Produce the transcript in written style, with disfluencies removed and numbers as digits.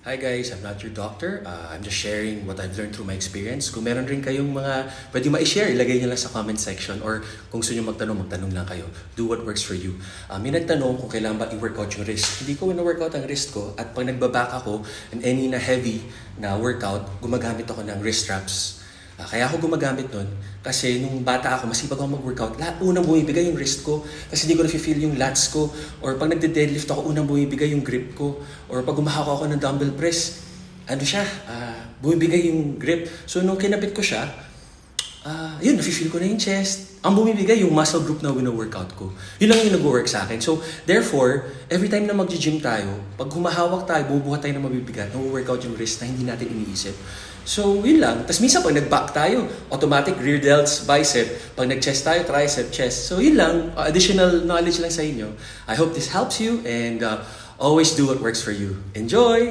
Hi guys, I'm not your doctor. I'm just sharing what I've learned through my experience. Kung meron rin kayong mga pwede ma-share, ilagay nyo lang sa comment section, or kung gusto nyo magtanong lang kayo. Do what works for you. May nagtanong kung kailan ba i-workout yung wrist. Hindi ko na-workout ang wrist ko, at pag nagbaback ako and any na heavy na workout, gumagamit ako ng wrist straps. Kaya ako gumagamit nun kasi nung bata ako, masipag ako mag-workout, unang bumibigay yung wrist ko kasi hindi ko na-feel yung lats ko, or pag nagde-deadlift ako, unang bumibigay yung grip ko, or pag gumahak ako ng dumbbell press, bumibigay yung grip. So nung kinabit ko siya, yun, na-feel ko na yung chest. Ang bumibigay yung muscle group na wino-workout ko. Yun lang yung nag-work sa akin. So, therefore, every time na mag-gym tayo, pag humahawak tayo, bubuhat tayo na mabibigat, na-workout yung wrist na hindi natin iniisip. So, yun lang. Tapos minsan, pag nag-back tayo, automatic rear delts, bicep. Pag nag-chest tayo, tricep, chest. So, yun lang. Additional knowledge lang sa inyo. I hope this helps you, and always do what works for you. Enjoy!